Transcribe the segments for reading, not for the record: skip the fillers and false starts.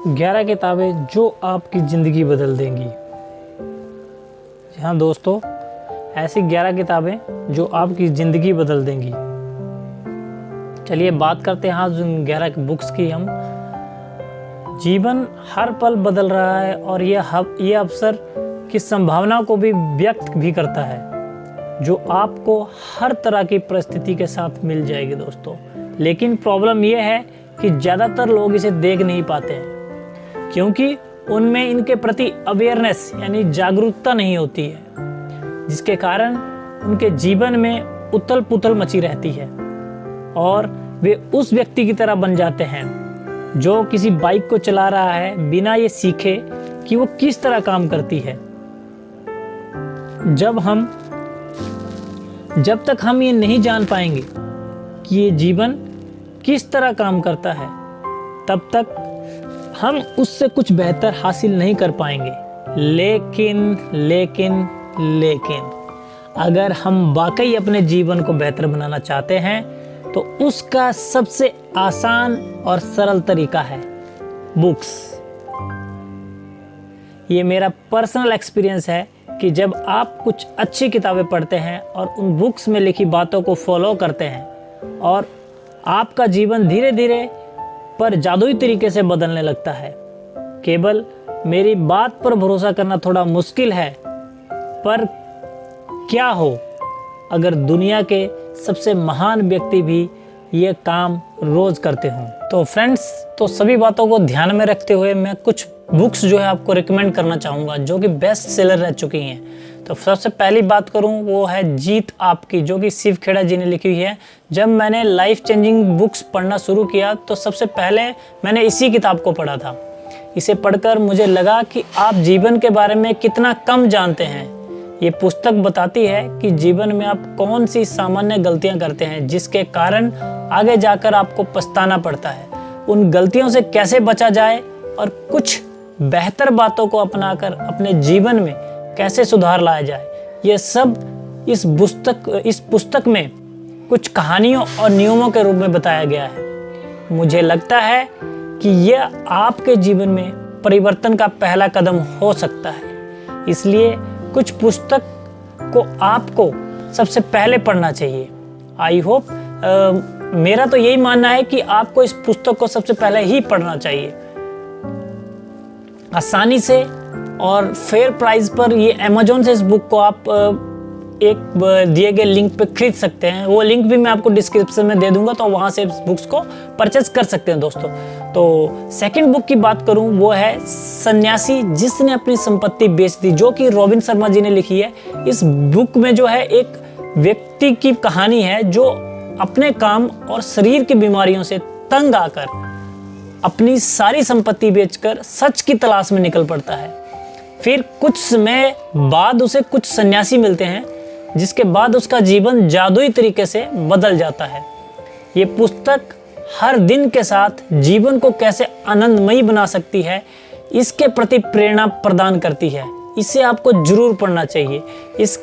11 किताबें जो आपकी ज़िंदगी बदल देंगी। जी हाँ दोस्तों, ऐसी 11 किताबें जो आपकी ज़िंदगी बदल देंगी। चलिए बात करते हैं आज उन 11 बुक्स की। हम जीवन हर पल बदल रहा है और ये अवसर की संभावना को भी व्यक्त भी करता है, जो आपको हर तरह की परिस्थिति के साथ मिल जाएगी दोस्तों। लेकिन प्रॉब्लम ये है कि ज़्यादातर लोग इसे देख नहीं पाते हैं, क्योंकि उनमें इनके प्रति अवेयरनेस यानी जागरूकता नहीं होती है, जिसके कारण उनके जीवन में उथल पुथल मची रहती है और वे उस व्यक्ति की तरह बन जाते हैं जो किसी बाइक को चला रहा है बिना ये सीखे कि वो किस तरह काम करती है। जब तक हम ये नहीं जान पाएंगे कि ये जीवन किस तरह काम करता है, तब तक हम उससे कुछ बेहतर हासिल नहीं कर पाएंगे। लेकिन अगर हम वाकई अपने जीवन को बेहतर बनाना चाहते हैं तो उसका सबसे आसान और सरल तरीका है बुक्स। ये मेरा पर्सनल एक्सपीरियंस है कि जब आप कुछ अच्छी किताबें पढ़ते हैं और उन बुक्स में लिखी बातों को फॉलो करते हैं और आपका जीवन धीरे धीरे पर जादुई तरीके से बदलने लगता है। केवल मेरी बात पर भरोसा करना थोड़ा मुश्किल है, पर क्या हो अगर दुनिया के सबसे महान व्यक्ति भी ये काम रोज करते हों। तो फ्रेंड्स, तो सभी बातों को ध्यान में रखते हुए मैं कुछ बुक्स जो है आपको रिकमेंड करना चाहूँगा जो कि बेस्ट सेलर रह चुकी हैं। तो सबसे पहली बात करूं वो है जीत आपकी, जो कि शिव खेड़ा जी ने लिखी हुई है। जब मैंने लाइफ चेंजिंग बुक्स पढ़ना शुरू किया तो सबसे पहले मैंने इसी किताब को पढ़ा था। इसे पढ़कर मुझे लगा कि आप जीवन के बारे में कितना कम जानते हैं। ये पुस्तक बताती है कि जीवन में आप कौन सी सामान्य गलतियां करते हैं जिसके कारण आगे जाकर आपको पछताना पड़ता है, उन गलतियों से कैसे बचा जाए और कुछ बेहतर बातों को अपनाकर अपने जीवन में कैसे सुधार लाया जाए। ये सब इस पुस्तक में कुछ कहानियों और नियमों के रूप में बताया गया है। मुझे लगता है कि यह आपके जीवन में परिवर्तन का पहला कदम हो सकता है, इसलिए कुछ पुस्तक को आपको सबसे पहले पढ़ना चाहिए। आई होप मेरा तो यही मानना है कि आपको इस पुस्तक को सबसे पहले ही पढ़ना चाहिए। आसानी से और फेयर प्राइस पर ये अमेज़न से इस बुक को आप एक दिए गए लिंक पे खरीद सकते हैं। वो लिंक भी मैं आपको डिस्क्रिप्शन में दे दूंगा, तो वहाँ से इस बुक्स को परचेज कर सकते हैं दोस्तों। तो सेकंड बुक की बात करूँ वो है सन्यासी जिसने अपनी संपत्ति बेच दी, जो कि रॉबिन शर्मा जी ने लिखी है। इस बुक में जो है एक व्यक्ति की कहानी है जो अपने काम और शरीर की बीमारियों से तंग आकर अपनी सारी संपत्ति बेचकर सच की तलाश में निकल पड़ता है। फिर कुछ समय बाद उसे कुछ सन्यासी मिलते हैं, जिसके बाद उसका जीवन जादुई तरीके से बदल जाता है। ये पुस्तक हर दिन के साथ जीवन को कैसे आनंदमयी बना सकती है, इसके प्रति प्रेरणा प्रदान करती है। इसे आपको जरूर पढ़ना चाहिए।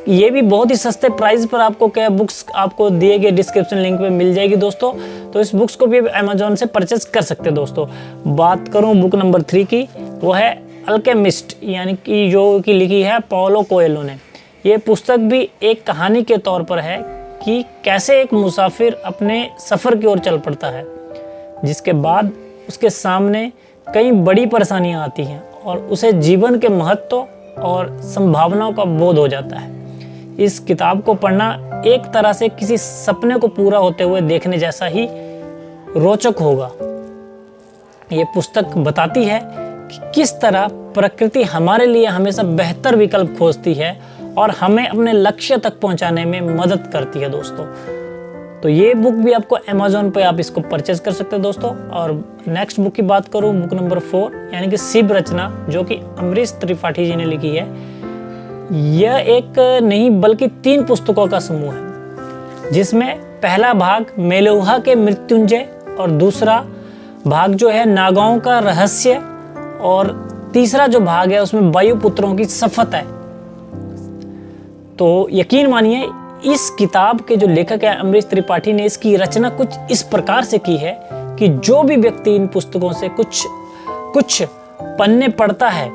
ये भी बहुत ही सस्ते प्राइस पर आपको क्या बुक्स आपको दिए गए डिस्क्रिप्शन लिंक में मिल जाएगी दोस्तों। तो इस बुक्स को भी अमेज़न से परचेज कर सकते हैं दोस्तों। बात करूं बुक नंबर 3 की, वो है अल्केमिस्ट, यानी कि जो कि लिखी है पाओलो कोएल्हो ने। ये पुस्तक भी एक कहानी के तौर पर है कि कैसे एक मुसाफिर अपने सफ़र की ओर चल पड़ता है, जिसके बाद उसके सामने कई बड़ी परेशानियां आती हैं और उसे जीवन के महत्व और संभावनाओं का बोध हो जाता है। इस किताब को पढ़ना एक तरह से किसी सपने को पूरा होते हुए देखने जैसा ही रोचक होगा। ये पुस्तक बताती है कि किस तरह प्रकृति हमारे लिए हमेशा बेहतर विकल्प खोजती है और हमें अपने लक्ष्य तक पहुंचाने में मदद करती है दोस्तों। तो ये बुक भी आपको अमेज़न पे आप इसको परचेज कर सकते हैं दोस्तों। और नेक्स्ट बुक की बात करूँ, बुक नंबर 4 यानी कि शिव रचना, जो कि अमरीश त्रिपाठी जी ने लिखी है। यह एक नहीं बल्कि 3 पुस्तकों का समूह है, जिसमें पहला भाग मेलुहा के मृत्युंजय और दूसरा भाग जो है नागाओं का रहस्य और तीसरा जो भाग है उसमें वायुपुत्रों की शपथ है। तो यकीन मानिए इस किताब के जो लेखक है अमरीश त्रिपाठी ने इसकी रचना कुछ इस प्रकार से की है कि जो भी व्यक्ति इन पुस्तकों से कुछ कुछ पन्ने पढ़ता है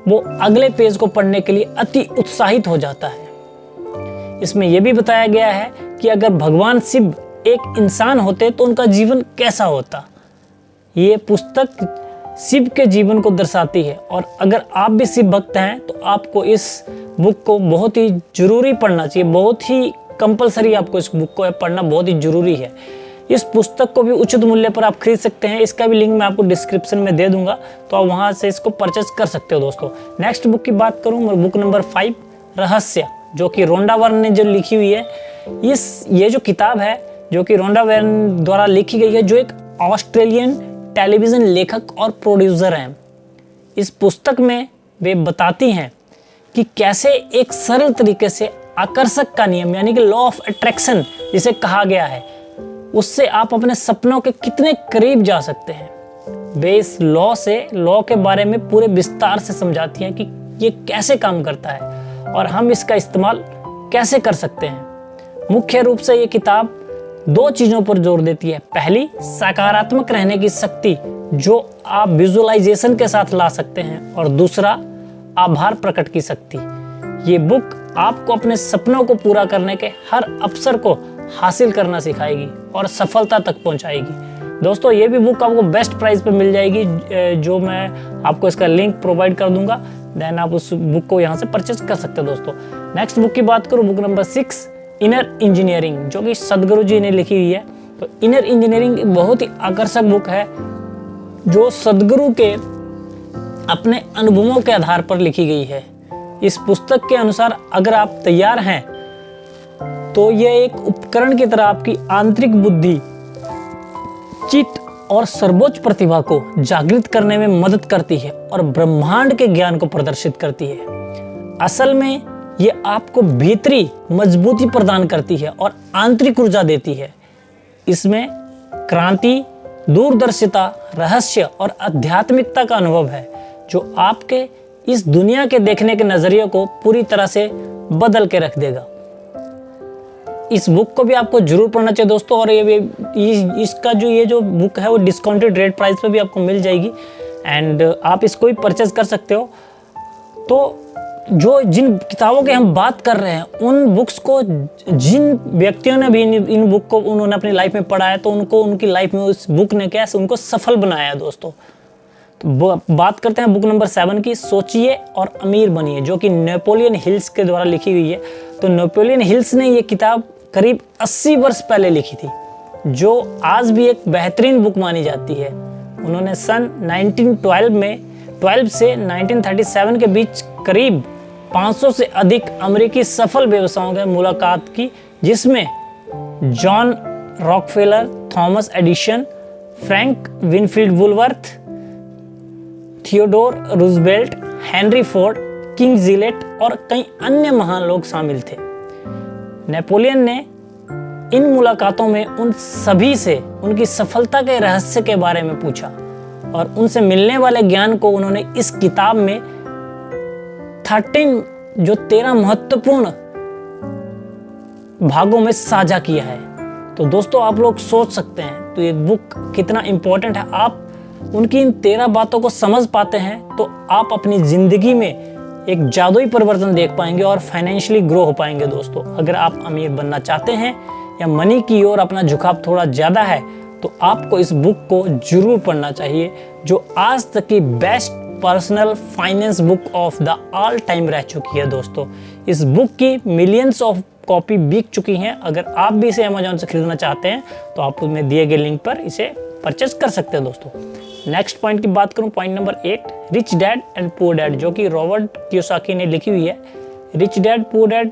वो अगले पेज को पढ़ने के लिए अति उत्साहित हो जाता है। इसमें यह भी बताया गया है कि अगर भगवान शिव एक इंसान होते तो उनका जीवन कैसा होता। ये पुस्तक शिव के जीवन को दर्शाती है और अगर आप भी शिव भक्त हैं तो आपको इस बुक को बहुत ही जरूरी पढ़ना चाहिए, बहुत ही कंपलसरी आपको इस बुक को पढ़ना बहुत ही जरूरी है। इस पुस्तक को भी उचित मूल्य पर आप खरीद सकते हैं, इसका भी लिंक मैं आपको डिस्क्रिप्शन में दे दूंगा, तो आप वहां से इसको परचेस कर सकते हो दोस्तों। नेक्स्ट बुक की बात करूं, बुक नंबर 5 रहस्य, जो कि रोंडा बर्न ने जो लिखी हुई है। ये जो किताब है जो कि रोंडा बर्न द्वारा लिखी गई है, जो एक ऑस्ट्रेलियन टेलीविजन लेखक और प्रोड्यूसर हैं। इस पुस्तक में वे बताती हैं कि कैसे एक सरल तरीके से आकर्षक का नियम यानी कि लॉ ऑफ अट्रैक्शन जिसे कहा गया है, उससे आप अपने सपनों के कितने करीब जा सकते हैं। वे इस लॉ के बारे में पूरे विस्तार से समझाती हैं कि ये कैसे काम करता है और हम इसका इस्तेमाल कैसे कर सकते हैं। मुख्य रूप से ये किताब 2 चीजों पर जोर देती है। पहली, सकारात्मक रहने की शक्ति जो आप विजुअलाइजेशन के साथ ला सकते हैं, और दूसरा, आभार प्रकट की शक्ति। ये बुक आपको अपने सपनों को पूरा करने के हर अवसर को हासिल करना सिखाएगी और सफलता तक पहुंचाएगी। दोस्तों ये भी बुक आपको बेस्ट प्राइस पे मिल जाएगी, जो मैं आपको इसका लिंक प्रोवाइड कर दूंगा, देन आप उस बुक को यहाँ से परचेज कर सकते हो दोस्तों। नेक्स्ट बुक की बात करूँ, बुक नंबर 6 इनर इंजीनियरिंग, जो कि सदगुरु जी ने लिखी हुई है। तो इनर इंजीनियरिंग एक बहुत ही आकर्षक बुक है जो सदगुरु के अपने अनुभवों के आधार पर लिखी गई है। इस पुस्तक के अनुसार अगर आप तैयार हैं तो यह एक उपकरण की तरह आपकी आंतरिक बुद्धि, चित्त और सर्वोच्च प्रतिभा को जागृत करने में मदद करती है और ब्रह्मांड के ज्ञान को प्रदर्शित करती है। असल में ये आपको भीतरी मजबूती प्रदान करती है और आंतरिक ऊर्जा देती है। इसमें क्रांति, दूरदर्शिता, रहस्य और आध्यात्मिकता का अनुभव है जो आपके इस दुनिया के देखने के नजरिए को पूरी तरह से बदल के रख देगा। इस बुक को भी आपको जरूर पढ़ना चाहिए दोस्तों, और इसका जो बुक है वो डिस्काउंटेड रेट प्राइस पे भी आपको मिल जाएगी एंड आप इसको भी परचेज कर सकते हो। तो जो जिन किताबों की हम बात कर रहे हैं, उन बुक्स को जिन व्यक्तियों ने भी इन बुक को उन्होंने अपनी लाइफ में पढ़ा है, तो उनको उनकी लाइफ में उस बुक ने कैसे उनको सफल बनाया है दोस्तों। तो बात करते हैं बुक नंबर 7 की, सोचिए और अमीर बनिए, जो कि नेपोलियन हिल्स के द्वारा लिखी हुई है। तो नेपोलियन हिल्स ने ये किताब करीब 80 वर्ष पहले लिखी थी, जो आज भी एक बेहतरीन बुक मानी जाती है। उन्होंने सन 1912 से 1937 के बीच करीब 500 से अधिक अमेरिकी सफल व्यवसायों से मुलाकात की, जिसमें John Rockefeller, Thomas Edison, Frank Winfield Woolworth, Theodore Roosevelt, Henry Ford, king Gillette और कई अन्य महान लोग शामिल थे। नेपोलियन ने इन मुलाकातों में उन सभी से उनकी सफलता के रहस्य के बारे में पूछा और उनसे मिलने वाले ज्ञान को उन्होंने इस किताब में 13 महत्वपूर्ण भागों में साझा किया है। तो दोस्तों आप लोग सोच सकते हैं तो ये बुक कितना इंपॉर्टेंट है। आप उनकी इन 13 बातों को समझ पाते हैं तो आप अपनी जिंदगी में एक जादुई परिवर्तन देख पाएंगे और फाइनेंशियली ग्रो हो पाएंगे दोस्तों। अगर आप अमीर बनना चाहते हैं या मनी की ओर अपना झुकाव थोड़ा ज़्यादा है तो आपको इस बुक को जरूर पढ़ना चाहिए, जो आज तक की best personal finance book of the all time रह चुकी है दोस्तों। इस बुक की मिलियंस ऑफ कॉपी बिक चुकी हैं। अगर आप भी इसे अमेजोन से खरीदना चाहते हैं तो आप उसमें दिए गए लिंक पर इसे परचेज कर सकते हैं दोस्तों। नेक्स्ट पॉइंट की बात करूं, point number 8 rich dad and poor dad, जो कि रॉबर्ट कियोसाकी ने लिखी हुई है। रिच डैड पुअर डैड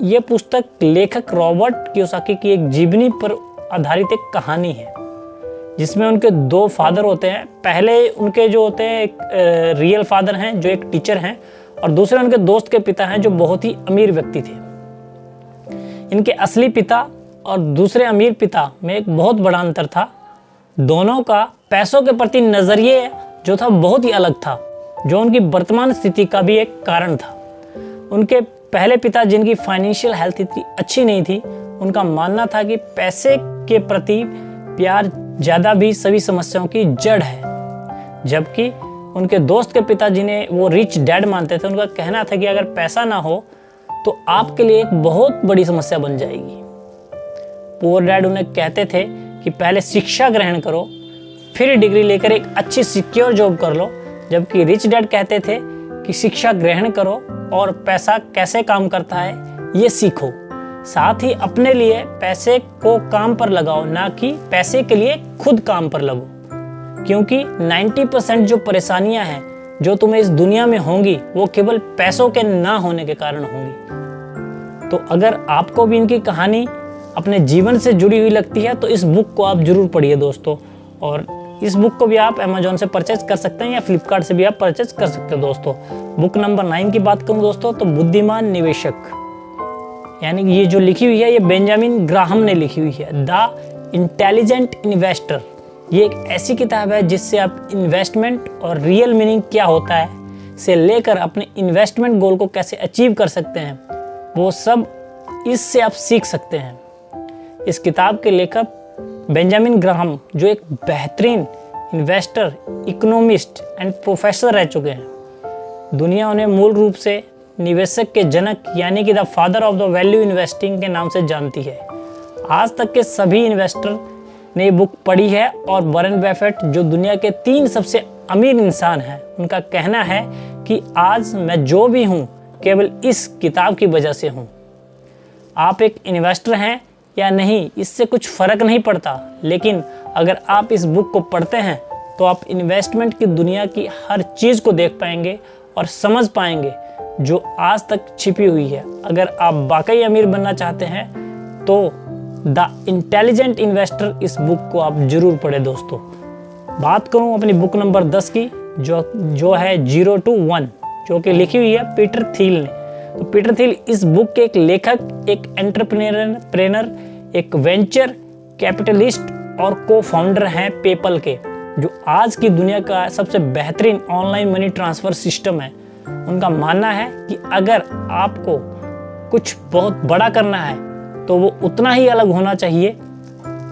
ये पुस्तक लेखक रॉबर्ट कियोसाकी की एक जीवनी पर आधारित एक कहानी है, जिसमें उनके 2 फादर होते हैं। पहले उनके जो होते हैं एक रियल फादर हैं जो एक टीचर हैं, और दूसरे उनके दोस्त के पिता हैं जो बहुत ही अमीर व्यक्ति थे। इनके असली पिता और दूसरे अमीर पिता में एक बहुत बड़ा अंतर था। दोनों का पैसों के प्रति नजरिए जो था बहुत ही अलग था, जो उनकी वर्तमान स्थिति का भी एक कारण था। उनके पहले पिता, जिनकी फाइनेंशियल हेल्थ इतनी अच्छी नहीं थी, उनका मानना था कि पैसे के प्रति प्यार ज़्यादा भी सभी समस्याओं की जड़ है, जबकि उनके दोस्त के पिताजी ने वो रिच डैड मानते थे। उनका कहना था कि अगर पैसा ना हो तो आपके लिए एक बहुत बड़ी समस्या बन जाएगी। पुअर डैड उन्हें कहते थे कि पहले शिक्षा ग्रहण करो, फिर डिग्री लेकर एक अच्छी सिक्योर जॉब कर लो, जबकि रिच डैड कहते थे कि शिक्षा ग्रहण करो और पैसा कैसे काम करता है ये सीखो, साथ ही अपने लिए पैसे को काम पर लगाओ, ना कि पैसे के लिए खुद काम पर लगो, क्योंकि 90% जो परेशानियां हैं जो तुम्हें इस दुनिया में होंगी वो केवल पैसों के ना होने के कारण होंगी। तो अगर आपको भी इनकी कहानी अपने जीवन से जुड़ी हुई लगती है तो इस बुक को आप जरूर पढ़िए दोस्तों। और इस बुक को भी आप अमेजोन से परचेज कर सकते हैं या फ्लिपकार्ट से भी आप परचेज कर सकते हो दोस्तों। बुक नंबर 9 की बात करूं दोस्तों तो बुद्धिमान निवेशक, यानी कि ये जो लिखी हुई है ये बेंजामिन ग्राहम ने लिखी हुई है। द इंटेलिजेंट इन्वेस्टर, ये एक ऐसी किताब है जिससे आप इन्वेस्टमेंट और रियल मीनिंग क्या होता है से लेकर अपने इन्वेस्टमेंट गोल को कैसे अचीव कर सकते हैं वो सब इससे आप सीख सकते हैं। इस किताब के लेखक बेंजामिन ग्राहम जो एक बेहतरीन इन्वेस्टर, इकोनॉमिस्ट एंड प्रोफेसर रह चुके हैं। दुनिया उन्हें मूल रूप से निवेशक के जनक यानी कि the father of the value investing के नाम से जानती है। आज तक के सभी इन्वेस्टर ने ये बुक पढ़ी है और वॉरेन बफेट जो दुनिया के 3 सबसे अमीर इंसान हैं, उनका कहना है कि आज मैं जो भी हूँ केवल इस किताब की वजह से हूँ। आप एक इन्वेस्टर हैं या नहीं इससे कुछ फ़र्क नहीं पड़ता, लेकिन अगर आप इस बुक को पढ़ते हैं तो आप इन्वेस्टमेंट की दुनिया की हर चीज़ को देख पाएंगे और समझ पाएंगे जो आज तक छिपी हुई है। अगर आप वाकई अमीर बनना चाहते हैं तो द इंटेलिजेंट इन्वेस्टर इस बुक को आप जरूर पढ़ें दोस्तों। बात करूं अपनी बुक नंबर 10 की जो है 0 to 1, जो कि लिखी हुई है पीटर थिल ने। तो पीटर थिल इस बुक के एक लेखक, एक एंटरप्रेन्योर, एक वेंचर कैपिटलिस्ट और को फाउंडर हैं पेपल के, जो आज की दुनिया का सबसे बेहतरीन ऑनलाइन मनी ट्रांसफ़र सिस्टम है। उनका मानना है कि अगर आपको कुछ बहुत बड़ा करना है तो वो उतना ही अलग होना चाहिए।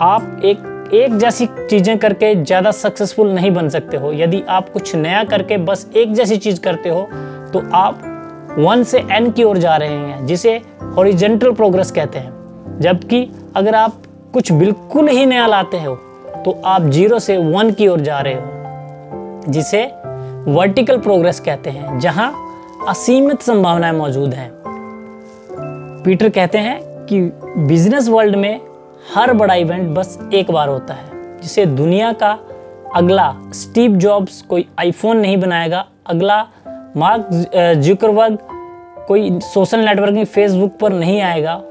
आप एक जैसी चीज़ें करके ज़्यादा सक्सेसफुल नहीं बन सकते हो। यदि आप कुछ नया करके बस एक जैसी चीज़ करते हो तो आप 1 से n की ओर जा रहे हैं, जिसे हॉरिजॉन्टल प्रोग्रेस कहते हैं। जबकि अगर आप कुछ बिल्कुल ही नया लाते हो तो आप 0 से 1 की ओर जा रहे हो, जिसे वर्टिकल प्रोग्रेस कहते हैं, जहां असीमित संभावनाएं मौजूद हैं। पीटर कहते हैं कि बिजनेस वर्ल्ड में हर बड़ा इवेंट बस एक बार होता है, जिसे दुनिया का अगला स्टीव जॉब्स कोई आईफोन नहीं बनाएगा, अगला मार्क जुकरबर्ग कोई सोशल नेटवर्किंग फेसबुक पर नहीं आएगा,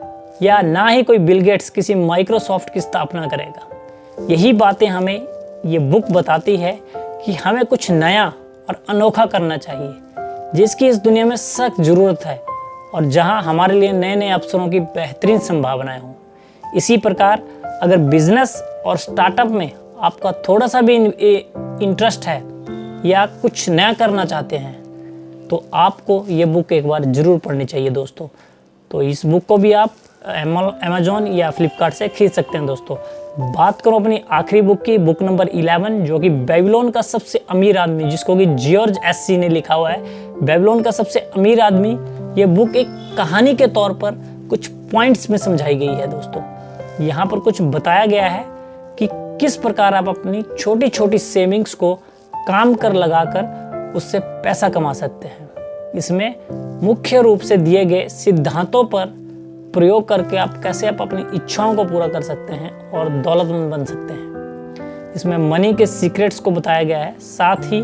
या ना ही कोई बिल गेट्स किसी माइक्रोसॉफ्ट की स्थापना करेगा। यही बातें हमें ये बुक बताती है कि हमें कुछ नया और अनोखा करना चाहिए, जिसकी इस दुनिया में सख्त ज़रूरत है और जहां हमारे लिए नए नए अवसरों की बेहतरीन संभावनाएं हों। इसी प्रकार अगर बिजनेस और स्टार्टअप में आपका थोड़ा सा भी इंटरेस्ट है या कुछ नया करना चाहते हैं तो आपको ये बुक एक बार ज़रूर पढ़नी चाहिए दोस्तों। तो इस बुक को भी आप अमेजोन या फ्लिपकार्ट से खरीद सकते हैं दोस्तों। बात करो अपनी आखिरी बुक की, बुक नंबर 11, जो कि बेबीलोन का सबसे अमीर आदमी, जिसको कि जॉर्ज एस.सी. ने लिखा हुआ है, बेबीलोन का सबसे अमीर आदमी। ये बुक एक कहानी के तौर पर कुछ पॉइंट्स में समझाई गई है दोस्तों। यहाँ पर कुछ बताया गया है कि किस प्रकार आप अपनी छोटी छोटी सेविंग्स को काम कर लगाकर उससे पैसा कमा सकते हैं। इसमें मुख्य रूप से दिए गए सिद्धांतों पर प्रयोग करके आप कैसे अपनी इच्छाओं को पूरा कर सकते हैं और दौलतमंद बन सकते हैं। इसमें मनी के सीक्रेट्स को बताया गया है, साथ ही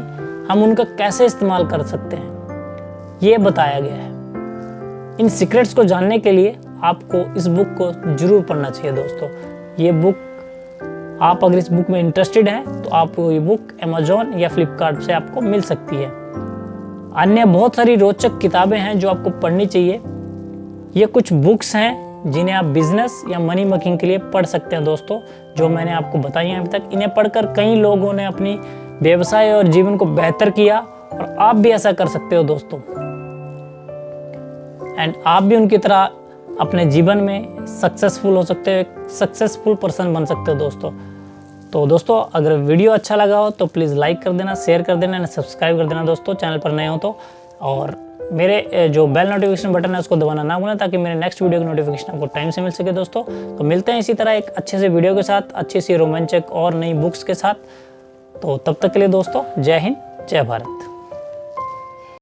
हम उनका कैसे इस्तेमाल कर सकते हैं ये बताया गया है। इन सीक्रेट्स को जानने के लिए आपको इस बुक को जरूर पढ़ना चाहिए दोस्तों। ये बुक आप अगर इस बुक में इंटरेस्टेड हैं तो आपको ये बुक अमेजोन या फ्लिपकार्ट से आपको मिल सकती है। अन्य बहुत सारी रोचक किताबें हैं जो आपको पढ़नी चाहिए। ये कुछ बुक्स हैं जिन्हें आप बिजनेस या मनी मेकिंग के लिए पढ़ सकते हैं दोस्तों, जो मैंने आपको बताई हैं अभी तक। इन्हें पढ़कर कई लोगों ने अपनी व्यवसाय और जीवन को बेहतर किया और आप भी ऐसा कर सकते हो दोस्तों। एंड आप भी उनकी तरह अपने जीवन में सक्सेसफुल हो सकते हो, एक सक्सेसफुल पर्सन बन सकते हो दोस्तों। तो दोस्तों अगर वीडियो अच्छा लगा हो तो प्लीज़ लाइक कर देना, शेयर कर देना, सब्सक्राइब कर देना दोस्तों चैनल पर नए हो तो। और मेरे जो बेल नोटिफिकेशन बटन है उसको दबाना ना भूलें ताकि मेरे नेक्स्ट वीडियो की नोटिफिकेशन आपको टाइम से मिल सके दोस्तों। तो मिलते हैं इसी तरह एक अच्छे से वीडियो के साथ, अच्छी सी रोमांचक और नई बुक्स के साथ। तो तब तक के लिए दोस्तों जय हिंद, जय भारत।